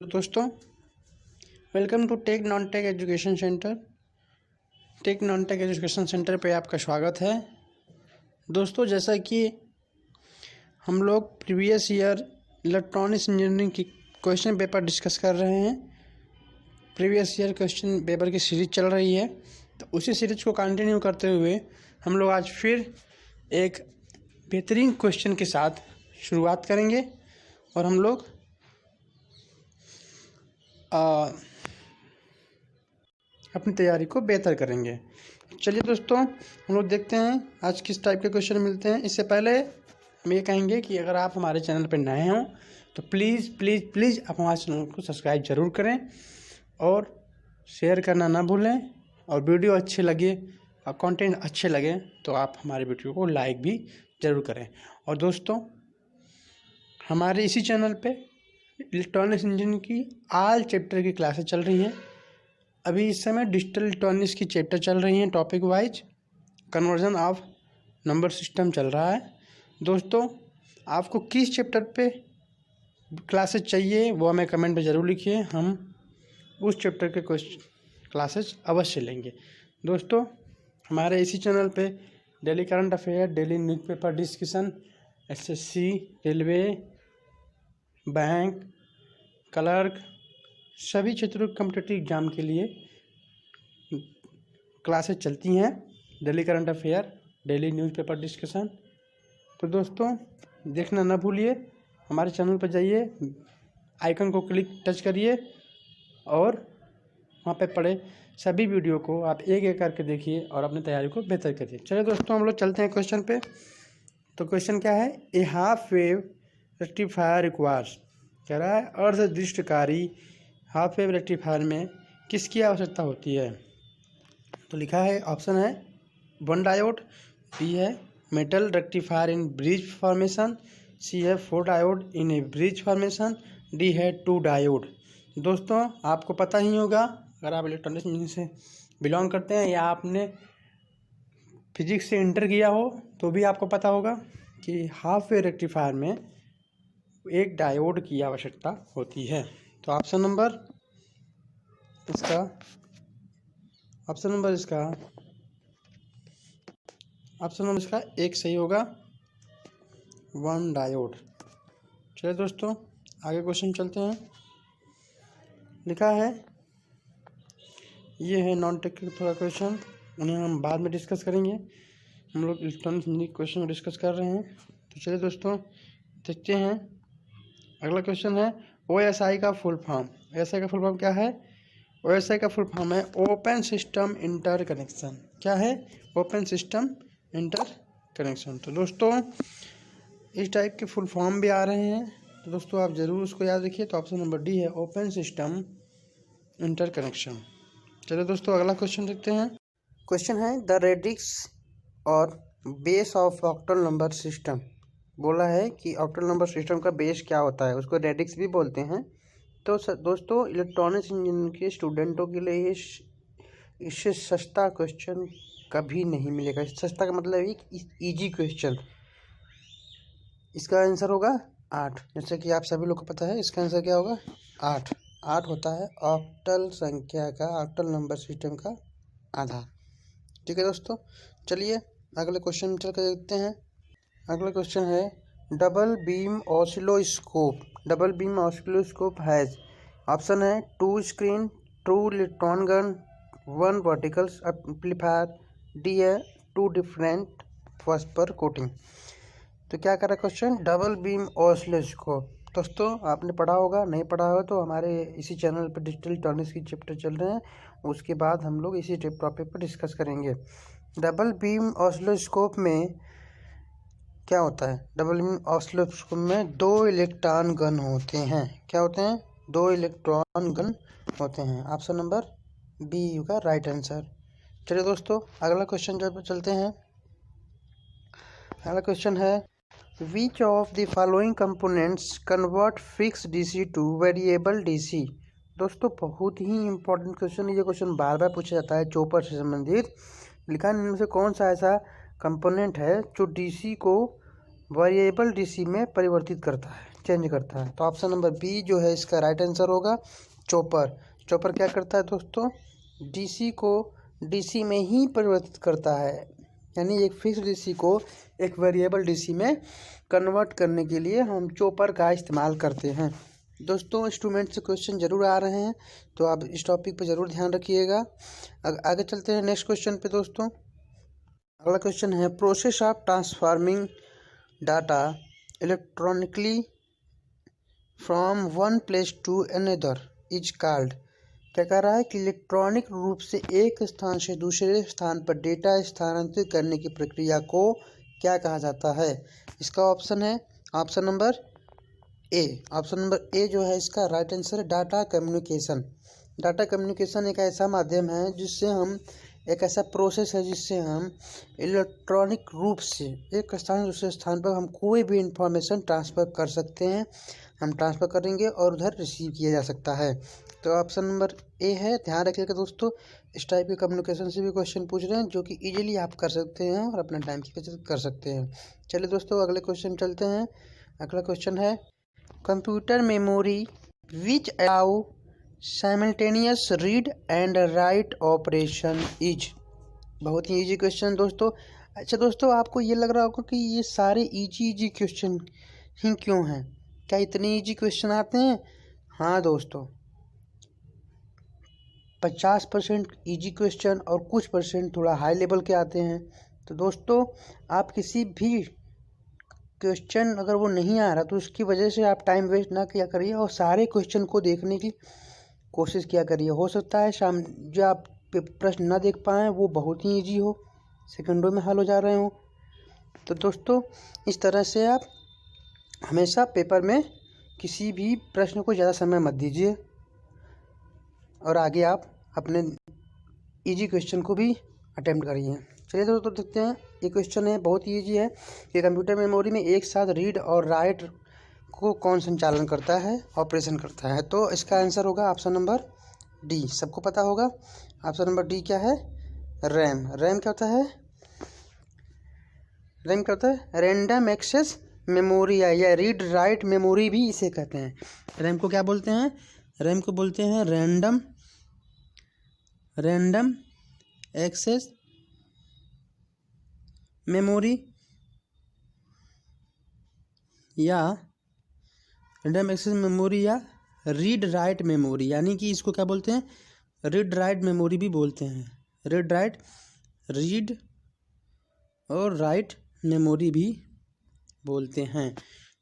दोस्तों, welcome to tech non tech education centre. Tech non tech education centre पे आपका स्वागत है। दोस्तों, जैसा कि हम लोग प्रीवियस ईयर इलेक्ट्रॉनिक्स इंजीनियरिंग की क्वेश्चन पेपर डिस्कस कर रहे हैं। प्रीवियस ईयर क्वेश्चन पेपर की सीरीज चल रही है, तो उसी सीरीज को कंटिन्यू करते हुए हम लोग आज फिर एक बेहतरीन क्वेश्चन के साथ शुरुआत करेंगे और हम लोग अपनी तैयारी को बेहतर करेंगे। चलिए दोस्तों, हम लोग देखते हैं आज किस टाइप के क्वेश्चन मिलते हैं। इससे पहले हम ये कहेंगे कि अगर आप हमारे चैनल पर नए हों तो प्लीज़ प्लीज़ प्लीज़ आप हमारे चैनल को सब्सक्राइब ज़रूर करें और शेयर करना ना भूलें। और वीडियो अच्छे लगे और कंटेंट अच्छे लगे तो आप हमारे वीडियो को लाइक भी ज़रूर करें। और दोस्तों, हमारे इसी चैनल पे इलेक्ट्रॉनिक्स इंजीनियरिंग की ऑल चैप्टर की क्लासेस चल रही हैं। अभी इस समय डिजिटल इलेक्ट्रॉनिक्स की चैप्टर चल रही हैं, topic wise conversion of number system चल रहा है। दोस्तों, आपको किस चैप्टर पे क्लासेस चाहिए वो हमें कमेंट में ज़रूर लिखिए, हम उस चैप्टर के क्लासेस अवश्य लेंगे। दोस्तों, हमारे इसी चैनल पे daily current affair, daily newspaper discussion, SSC, railway, bank, clerk, सभी क्षेत्रों के कॉम्पिटिटिव एग्जाम के लिए क्लासेस चलती हैं। Daily current affair, daily newspaper discussion. तो दोस्तों, देखना ना भूलिए, हमारे चैनल पर जाइए, आइकन को टच करिए और वहाँ पे पड़े सभी वीडियो को आप एक एक करके देखिए और अपनी तैयारी को बेहतर करिए। चलिए दोस्तों, हम लोग चलते हैं क्वेश्चन पे। तो क्वेश्चन क्या है? ए हाफ वेव रेक्टिफायर रिक्वायर्स, कह रहा है अर्धदृष्टकारी हाफ वेव रेक्टिफायर में किसकी आवश्यकता होती है? तो लिखा है, ऑप्शन है 1 डायोड, बी है मेटल रेक्टिफायर इन ब्रिज फॉर्मेशन, सी है 4 diode in A bridge formation, D है 2 डायोड। दोस्तों, आपको पता ही होगा, अगर आप इलेक्ट्रॉनिक्स इंजीनियरिंग से बिलोंग करते हैं या आपने फिजिक्स से इंटर किया हो तो भी आपको पता होगा कि हाफ वेव रेक्टिफायर में एक डायोड की आवश्यकता होती है। तो ऑप्शन नंबर इसका एक सही होगा, 1 डायोड। चलिए दोस्तों, आगे क्वेश्चन चलते हैं। लिखा है, ये है नॉन टेक्निकल थोड़ा क्वेश्चन, उन्हें हम बाद में डिस्कस करेंगे। हम लोग इलेक्ट्रॉनिक्स इंजीनियरिंग क्वेश्चन डिस्कस कर रहे हैं। तो चलिए दोस्तों, देखते हैं। अगला क्वेश्चन है, OSI का फुल फॉर्म। OSI का फुल फॉर्म क्या है? OSI का फुल फॉर्म है ओपन सिस्टम इंटर कनेक्शन। क्या है? Open system inter connection. तो दोस्तों, इस टाइप के फुल फॉर्म भी आ रहे हैं, तो दोस्तों आप ज़रूर उसको याद रखिए। तो ऑप्शन नंबर डी है ओपन सिस्टम इंटर कनेक्शन। चलिए दोस्तों, अगला क्वेश्चन देखते हैं। क्वेश्चन है, द रेडिक्स और base of octal number system. बोला है कि ऑक्टल नंबर सिस्टम का बेस क्या होता है, उसको रेडिक्स भी बोलते हैं। तो दोस्तों, इलेक्ट्रॉनिक्स इंजीनियरिंग के स्टूडेंटों के लिए इससे सस्ता क्वेश्चन कभी नहीं मिलेगा। सस्ता का मतलब एक इजी क्वेश्चन। इसका आंसर होगा 8। जैसे कि आप सभी लोग को पता है, इसका आंसर क्या होगा? 8। 8 होता है ऑक्टल संख्या का, ऑक्टल नंबर सिस्टम का आधार। ठीक है दोस्तों, चलिए अगले क्वेश्चन चल कर देखते हैं। अगला क्वेश्चन है, double beam oscilloscope. Double beam oscilloscope has, option है 2 screen, 2 electron gun, 1 vertical amplifier, D है 2 डिफरेंट फॉस्फर कोटिंग। तो क्या कर रहा है क्वेश्चन? Double beam oscilloscope. दोस्तों, आपने पढ़ा होगा, नहीं पढ़ा हो तो हमारे इसी चैनल पर डिजिटल इलेक्ट्रॉनिक्स की चैप्टर चल रहे हैं, उसके बाद हम लोग इसी टॉपिक पर डिस्कस करेंगे। डबल बीम ऑसिलोस्कोप में क्या होता है? डबल बीम ऑसिलोस्कोप में 2 इलेक्ट्रॉन गन होते हैं। क्या होते हैं? 2 इलेक्ट्रॉन गन होते हैं। ऑप्शन नंबर बी का राइट आंसर। चलिए दोस्तों, अगला क्वेश्चन जब चलते हैं। अगला क्वेश्चन है, which of the following components convert fix DC two variable DC. दोस्तों, बहुत ही इंपॉर्टेंट क्वेश्चन है। ये क्वेश्चन बार बार पूछा जाता है चॉपर से संबंधित। लिखा इनमें से कौन सा ऐसा कंपोनेंट है जो डीसी को वेरिएबल डीसी में परिवर्तित करता है। चेंज करता है। तो ऑप्शन नंबर बी जो है इसका राइट आंसर होगा। चॉपर, चॉपर क्या करता है दोस्तों, डीसी को डीसी में ही परिवर्तित करता है, यानी एक फिक्स डीसी को एक वेरिएबल डीसी में कन्वर्ट करने के लिए हम चॉपर का इस्तेमाल करते हैं। दोस्तों इंस्ट्रूमेंट से क्वेश्चन जरूर आ रहे हैं, तो आप इस टॉपिक पर ज़रूर ध्यान रखिएगा। आगे चलते हैं नेक्स्ट क्वेश्चन पे दोस्तों। अगला क्वेश्चन है process of transforming data electronically from one place to another is called. क्या कह रहा है कि इलेक्ट्रॉनिक रूप से एक स्थान से दूसरे स्थान पर डेटा स्थानांतरित करने की प्रक्रिया को क्या कहा जाता है। इसका ऑप्शन है option number A. Option number A जो है इसका राइट आंसर है डाटा कम्युनिकेशन। डाटा कम्युनिकेशन एक ऐसा माध्यम है जिससे हम एक ऐसा प्रोसेस है जिससे हम इलेक्ट्रॉनिक रूप से एक स्थान से दूसरे स्थान पर हम कोई भी इंफॉर्मेशन ट्रांसफ़र कर सकते हैं। हम ट्रांसफ़र करेंगे और उधर रिसीव किया जा सकता है। तो ऑप्शन नंबर ए है। ध्यान रखिएगा दोस्तों, इस टाइप के कम्युनिकेशन से भी क्वेश्चन पूछ रहे हैं जो कि इजीली आप कर सकते हैं और अपना टाइम की बचत कर सकते हैं। चलिए दोस्तों अगले क्वेश्चन चलते हैं। अगला क्वेश्चन है computer memory which allow simultaneous read and write operation is. बहुत ही इजी क्वेश्चन दोस्तों। अच्छा दोस्तों, आपको ये लग रहा होगा कि ये सारे इजी क्वेश्चन ही क्यों हैं, क्या इतने इजी क्वेश्चन आते हैं। हाँ दोस्तों, 50% इजी क्वेश्चन और कुछ परसेंट थोड़ा हाई लेवल के आते हैं। तो दोस्तों आप किसी भी क्वेश्चन अगर वो नहीं आ रहा तो उसकी वजह से आप टाइम वेस्ट ना किया करिए और सारे क्वेश्चन को देखने की कोशिश किया करिए। हो सकता है शाम जो आप प्रश्न ना देख पाएँ वो बहुत ही इजी हो, सेकंडों में हल हो जा रहे हो। तो दोस्तों इस तरह से आप हमेशा पेपर में किसी भी प्रश्न को ज़्यादा समय मत दीजिए और आगे आप अपने इजी क्वेश्चन को भी अटेम्प्ट करिए। चलिए दोस्तों देखते हैं, ये क्वेश्चन है बहुत ही ईजी है कि कंप्यूटर मेमोरी में एक साथ रीड और राइट को कौन संचालन करता है, ऑपरेशन करता है। तो इसका आंसर होगा ऑप्शन नंबर डी। सबको पता होगा ऑप्शन नंबर डी क्या है, रैम। रैम क्या होता है, रैम क्या होता है, रैंडम एक्सेस मेमोरी या रीड राइट मेमोरी भी इसे कहते हैं। रैम को क्या बोलते हैं, रैम को बोलते हैं रैंडम एक्सेस मेमोरी या रैंडम एक्सेस मेमोरी या रीड राइट मेमोरी, यानी कि इसको क्या बोलते हैं, रीड राइट मेमोरी भी बोलते हैं। रीड और राइट मेमोरी भी बोलते हैं।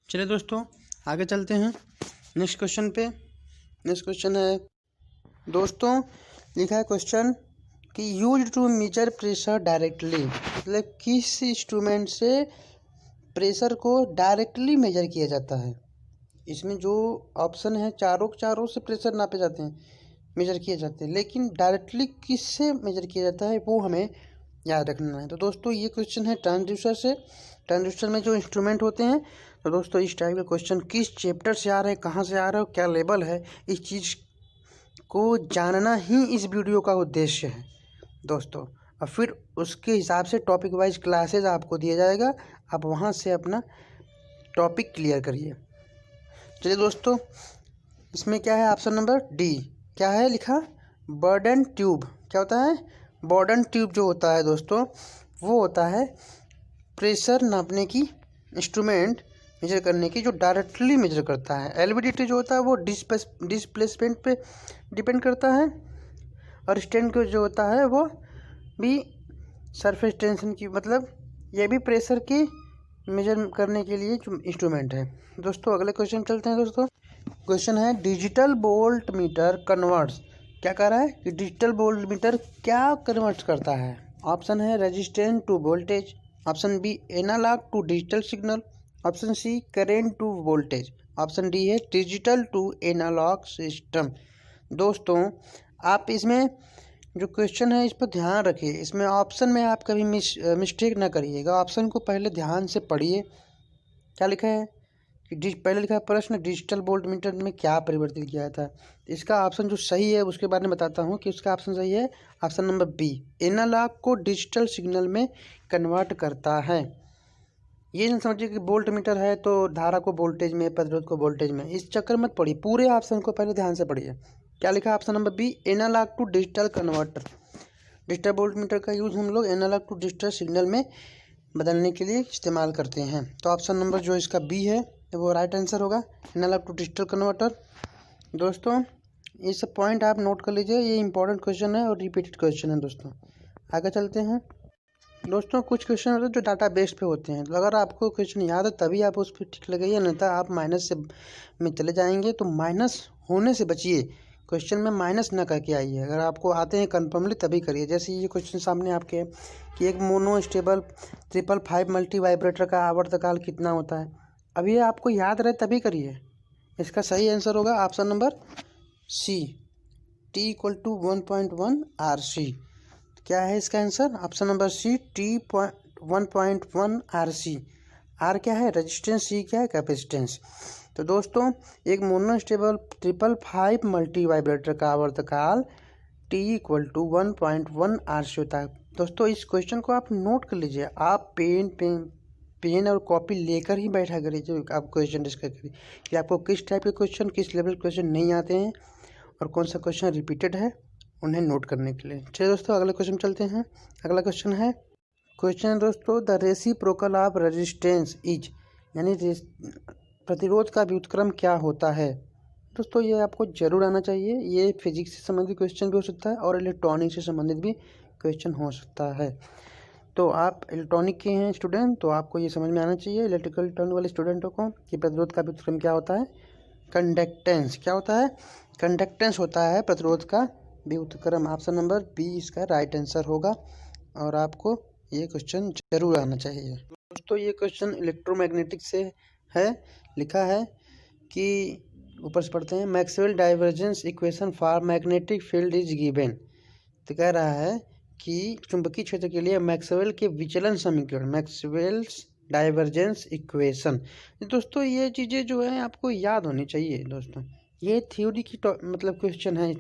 चलिए दोस्तों आगे चलते हैं नेक्स्ट क्वेश्चन पे। नेक्स्ट क्वेश्चन है दोस्तों, लिखा है क्वेश्चन कि use to measure pressure directly, मतलब किस इंस्ट्रूमेंट से प्रेशर को डायरेक्टली मेजर किया जाता है। इसमें जो ऑप्शन है चारों से प्रेशर नापे जाते हैं, मेजर किए जाते हैं, लेकिन डायरेक्टली किससे मेजर किया जाता है वो हमें याद रखना है। तो दोस्तों ये क्वेश्चन है ट्रांसड्यूसर से। ट्रांसड्यूसर में जो इंस्ट्रूमेंट होते हैं, तो दोस्तों इस टाइप के क्वेश्चन किस चैप्टर से आ रहे हैं, कहाँ से आ रहे हो, क्या लेवल है, इस चीज़ को जानना ही इस वीडियो का उद्देश्य है दोस्तों। और फिर उसके हिसाब से टॉपिक वाइज क्लासेज आपको दिया जाएगा, आप वहाँ से अपना टॉपिक क्लियर करिए। चलिए दोस्तों इसमें क्या है, ऑप्शन नंबर डी क्या है लिखा, बॉर्डन ट्यूब। क्या होता है, बॉर्डन ट्यूब जो होता है दोस्तों वो होता है प्रेशर नापने की इंस्ट्रूमेंट, मेजर करने की, जो डायरेक्टली मेजर करता है। एलवीडीटी जो होता है वो डिस्प्लेसमेंट पे डिपेंड करता है, और स्टैंड जो होता है वो भी सरफेस टेंशन की, मतलब ये भी प्रेशर की मेजर करने के लिए जो इंस्ट्रूमेंट है। दोस्तों अगले क्वेश्चन चलते हैं। दोस्तों क्वेश्चन है डिजिटल वोल्ट मीटर कन्वर्ट्स। क्या कह रहा है कि डिजिटल वोल्ट मीटर क्या कन्वर्ट करता है। ऑप्शन है resistance to voltage, option B analog to digital signal, option C current to voltage, option D है डिजिटल टू एनालॉग सिस्टम। दोस्तों आप इसमें जो क्वेश्चन है इस पर ध्यान रखिए, इसमें ऑप्शन में आप कभी मिस्टेक ना करिएगा। ऑप्शन को पहले ध्यान से पढ़िए। क्या लिखा है कि पहले लिखा है प्रश्न डिजिटल वोल्ट मीटर में क्या परिवर्तित किया था। इसका ऑप्शन जो सही है उसके बारे में बताता हूँ कि उसका ऑप्शन सही है ऑप्शन नंबर बी, एनालॉग को डिजिटल सिग्नल में कन्वर्ट करता है। ये न समझिए कि वोल्ट मीटर है तो धारा को वोल्टेज में, प्रतिरोध को वोल्टेज में, इस चक्कर मत पड़िए। पूरे ऑप्शन को पहले ध्यान से पढ़िए। क्या लिखा है option number B, analog to digital converter. Digital volt meter का यूज़ हम लोग एनालॉग टू डिजिटल सिग्नल में बदलने के लिए इस्तेमाल करते हैं। तो ऑप्शन नंबर जो इसका बी है वो राइट आंसर होगा, एनालॉग टू डिजिटल कन्वर्टर। दोस्तों ये सब पॉइंट आप नोट कर लीजिए, ये इंपॉर्टेंट क्वेश्चन है और रिपीटेड क्वेश्चन है। दोस्तों आगे चलते हैं। दोस्तों कुछ क्वेश्चन होते हैं जो डाटा बेस्ड पे होते हैं, तो अगर आपको क्वेश्चन याद है तभी आप उस पर टिक लगाइए, नहीं तो आप माइनस से में चले जाएंगे। तो माइनस होने से बचिए, क्वेश्चन में माइनस ना करके आइए। अगर आपको आते हैं कन्फर्मली तभी करिए। जैसे ये क्वेश्चन सामने आपके कि एक मोनो स्टेबल 555 मल्टी वाइब्रेटर का आवर्तकाल कितना होता है। अब ये आपको याद रहे तभी करिए। इसका सही आंसर होगा option number C, T = 1.1 RC। क्या है इसका answer? Option number C, T 1.1 RC। R क्या है? रेजिस्टेंस। सी क्या है? कैपेसिटेंस। तो दोस्तों एक मोनोस्टेबल 555 मल्टी वाइब्रेटर का आवर्तकाल T = 1.1 RC होता है। दोस्तों इस क्वेश्चन को आप नोट कर लीजिए। आप पेन और कॉपी लेकर ही बैठा करिए जब आप क्वेश्चन डिस्कस करिए कि आपको किस टाइप के क्वेश्चन, किस लेवल के क्वेश्चन नहीं आते हैं और कौन सा क्वेश्चन रिपीटेड है, उन्हें नोट करने के लिए। चलिए दोस्तों अगले क्वेश्चन चलते हैं। अगला क्वेश्चन है दोस्तों, the reciprocal of resistance is, यानी प्रतिरोध का व्युत्क्रम क्या होता है। दोस्तों ये आपको जरूर आना चाहिए। ये फिजिक्स से संबंधित क्वेश्चन भी हो सकता है और इलेक्ट्रॉनिक से संबंधित भी क्वेश्चन हो सकता है। तो आप इलेक्ट्रॉनिक के हैं स्टूडेंट, तो आपको ये समझ में आना चाहिए इलेक्ट्रिकल इलेक्ट्रॉनिक वाले स्टूडेंटों को कि प्रतिरोध का व्युत्क्रम क्या होता है। कंडक्टेंस क्या होता है? कंडक्टेंस होता है प्रतिरोध का व्युत्क्रम। ऑप्शन नंबर बी इसका राइट आंसर होगा और आपको ये क्वेश्चन जरूर आना चाहिए। दोस्तों ये क्वेश्चन इलेक्ट्रोमैग्नेटिक से है। लिखा है कि ऊपर से पढ़ते हैं, Maxwell divergence equation for magnetic field is given. तो कह रहा है कि चुंबकीय क्षेत्र के लिए मैक्सवेल के विचलन समीकरण, मैक्सवेल्स डाइवर्जेंस इक्वेशन। दोस्तों ये चीज़ें जो है आपको याद होनी चाहिए। दोस्तों ये थ्योरी की मतलब क्वेश्चन है,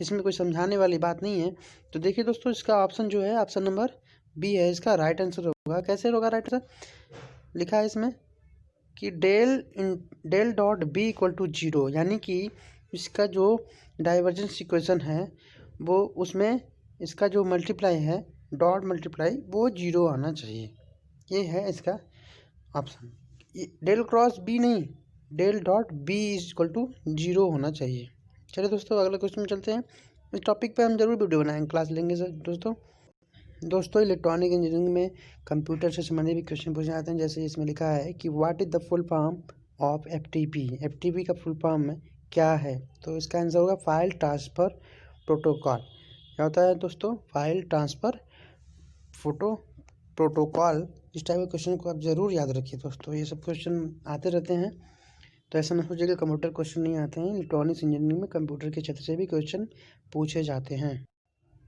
इसमें कोई समझाने वाली बात नहीं है। तो देखिए दोस्तों इसका ऑप्शन जो है ऑप्शन नंबर बी है, इसका राइट आंसर होगा। कैसे होगा राइट आंसर? लिखा है इसमें कि डेल डॉट बी = 0, यानी कि इसका जो डाइवर्जेंस इक्वेशन है वो उसमें इसका जो मल्टीप्लाई है, डॉट मल्टीप्लाई, वो 0 आना चाहिए। ये है इसका ऑप्शन। डेल क्रॉस बी नहीं, डेल डॉट बी = 0 होना चाहिए। चलिए दोस्तों अगले क्वेश्चन में चलते हैं। इस टॉपिक पे हम जरूर वीडियो बनाएंगे, क्लास लेंगे सर। दोस्तों इलेक्ट्रॉनिक इंजीनियरिंग में कंप्यूटर से संबंधित भी क्वेश्चन पूछे जाते हैं। जैसे इसमें लिखा है कि what is the full form of FTP। FTP का फुल फॉर्म क्या है? तो इसका आंसर होगा फाइल ट्रांसफ़र प्रोटोकॉल। क्या होता है दोस्तों? File transfer protocol. इस टाइप के क्वेश्चन को आप जरूर याद रखिए दोस्तों, ये सब क्वेश्चन आते रहते हैं। तो ऐसा न सोचिए कि कंप्यूटर क्वेश्चन नहीं आते हैं। इलेक्ट्रॉनिक्स इंजीनियरिंग में कंप्यूटर के क्षेत्र से भी क्वेश्चन पूछे जाते हैं।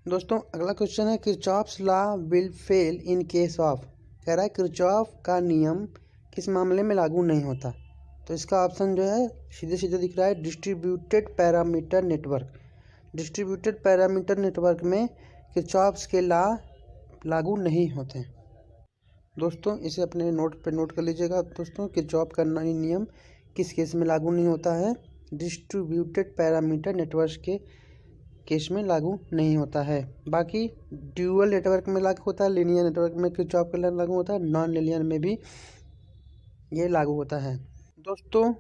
दोस्तों अगला क्वेश्चन है, Kirchhoff's law will fail in case of. कह रहा है किरचॉफ का नियम किस मामले में लागू नहीं होता। तो इसका ऑप्शन जो है सीधे सीधे दिख रहा है, distributed parameter network. Distributed parameter network में किरचॉफ्स के लॉ लागू नहीं होते। दोस्तों इसे अपने नोट पे नोट कर लीजिएगा। दोस्तों किरचॉफ का नियम किस केस में लागू नहीं होता है? डिस्ट्रीब्यूटेड पैरामीटर नेटवर्क के केस में लागू नहीं होता है। बाकी ड्यूअल नेटवर्क में लागू होता है, लीनियर नेटवर्क में किरचॉफ का लॉ लागू होता है, नॉन लीनियर में भी ये लागू होता है। दोस्तों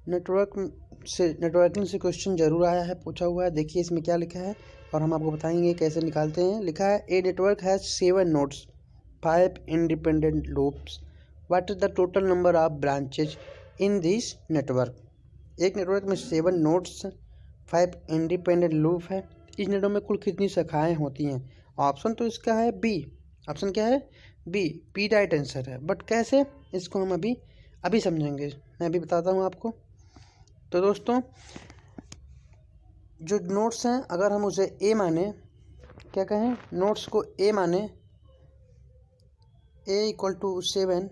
नेटवर्किंग से क्वेश्चन जरूर आया है, पूछा हुआ है। देखिए इसमें क्या लिखा है और हम आपको बताएंगे कैसे निकालते हैं। लिखा है a network has 7 nodes, 5 independent loops. What is the total number of branches in this network. एक नेटवर्क में 7 नोड्स, 5 इंडिपेंडेंट लूप है। इस नेटवर्क में कुल कितनी शाखाएं होती हैं? ऑप्शन तो इसका है बी। ऑप्शन क्या है? बी राइट आंसर है। बट कैसे, इसको हम अभी समझेंगे। मैं अभी बताता हूँ आपको। तो दोस्तों जो नोट्स हैं, अगर हम उसे ए माने, क्या कहें, नोट्स को ए माने, ए = 7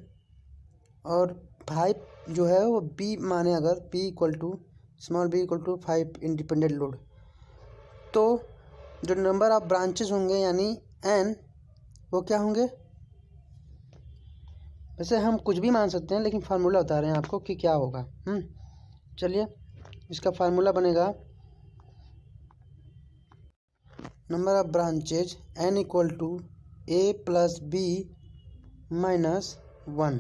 और 5 जो है वो बी माने, अगर b = 5 इंडिपेंडेंट लोड, तो जो नंबर ऑफ ब्रांचेस होंगे यानी n, वो क्या होंगे? वैसे हम कुछ भी मान सकते हैं, लेकिन फार्मूला बता रहे हैं आपको कि क्या होगा। चलिए, इसका फार्मूला बनेगा number of branches n equal to a plus B minus 1।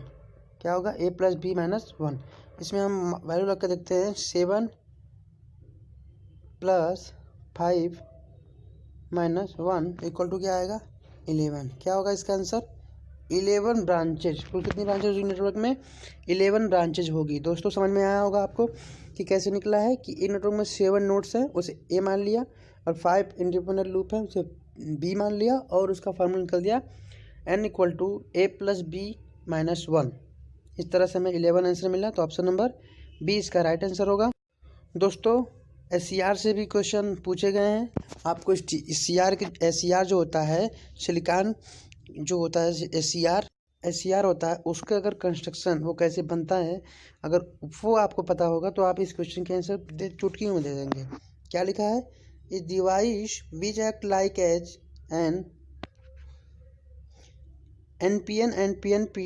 क्या होगा? a plus B minus 1। इसमें हम वैल्यू रख के देखते हैं। 7 प्लस 5 माइनस 1 इक्वल टू क्या आएगा? 11। क्या होगा इसका आंसर? 11 ब्रांचेज। कुल कितनी ब्रांचेज होगी नेटवर्क में? 11 ब्रांचेज होगी। दोस्तों समझ में आया होगा आपको कि कैसे निकला है कि एक नेटवर्क में 7 नोड्स हैं, उसे ए मान लिया, और 5 इंडिपेंडेंट लूप है, उसे बी मान लिया, और उसका फार्मूला निकल दिया n equal to A plus B minus 1। इस तरह से हमें 11 आंसर मिला। तो ऑप्शन नंबर बी इसका राइट आंसर होगा। दोस्तों SCR से भी क्वेश्चन पूछे गए हैं। आपको SCR जो होता है, सिलिकॉन जो होता है SCR होता है, उसका अगर कंस्ट्रक्शन वो कैसे बनता है, अगर वो आपको पता होगा तो आप इस क्वेश्चन के आंसर चुटकी में दे देंगे। क्या लिखा है? इस device which act like as an NPN and PNP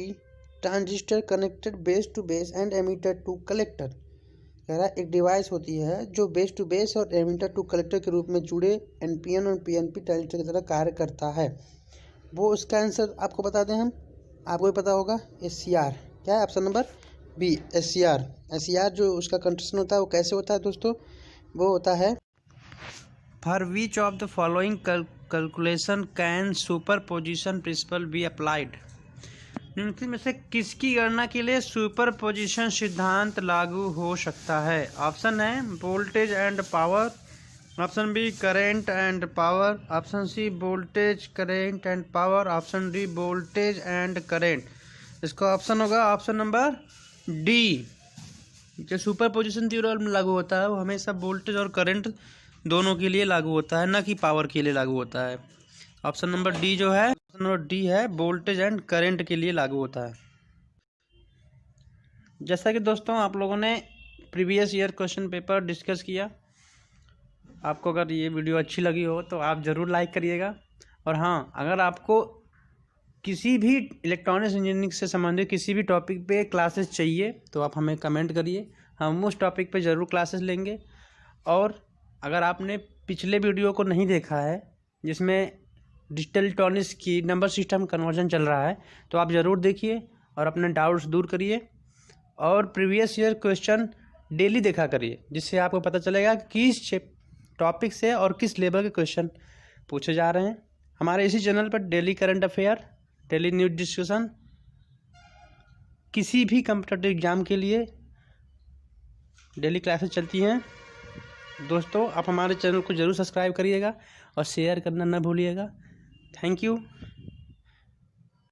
transistor connected base to base and emitter to collector. कह रहा है एक डिवाइस होती है जो बेस टू बेस और एमीटर टू कलेक्टर के रूप में जुड़े NPN और PNP ट्रांजिस्टर की तरह कार्य करता है। वो उसका आंसर आपको बता दें हम, आपको भी पता होगा। SCR क्या है? ऑप्शन नंबर बी SCR जो उसका कंस्ट्रक्शन होता है वो कैसे होता है दोस्तों? वो होता है for which of the following calculation can superposition principle be applied. निम्नलिखित में से किसकी गणना के लिए सुपरपोजिशन सिद्धांत लागू हो सकता है? ऑप्शन है voltage and power, option B current and power, option C voltage current and power, option D voltage and current. इसका ऑप्शन होगा ऑप्शन नंबर डी। जो सुपरपोजिशन थ्योरम लागू होता है वो हमेशा वोल्टेज और करंट दोनों के लिए लागू होता है, ना कि पावर के लिए लागू होता है। ऑप्शन नंबर डी जो है, ऑप्शन नंबर डी है, वोल्टेज एंड करंट के लिए लागू होता है। जैसा कि दोस्तों आप लोगों ने previous year question paper discuss किया, आपको अगर ये वीडियो अच्छी लगी हो तो आप ज़रूर लाइक करिएगा। और हाँ, अगर आपको किसी भी इलेक्ट्रॉनिक्स इंजीनियरिंग से संबंधित किसी भी टॉपिक पे क्लासेस चाहिए तो आप हमें कमेंट करिए, हम उस टॉपिक पे ज़रूर क्लासेस लेंगे। और अगर आपने पिछले वीडियो को नहीं देखा है जिसमें डिजिटल इलेक्ट्रॉनिक्स की नंबर सिस्टम कन्वर्जन चल रहा है, तो आप ज़रूर देखिए और अपने डाउट्स दूर करिए। और प्रीवियस ईयर क्वेश्चन डेली देखा करिए, जिससे आपको पता चलेगा कि किस टॉपिक से और किस लेवल के क्वेश्चन पूछे जा रहे हैं। हमारे इसी चैनल पर daily current affair, daily news discussion, किसी भी कॉम्पिटिटिव एग्जाम के लिए डेली क्लासेस चलती हैं। दोस्तों आप हमारे चैनल को ज़रूर सब्सक्राइब करिएगा और शेयर करना न भूलिएगा। Thank you.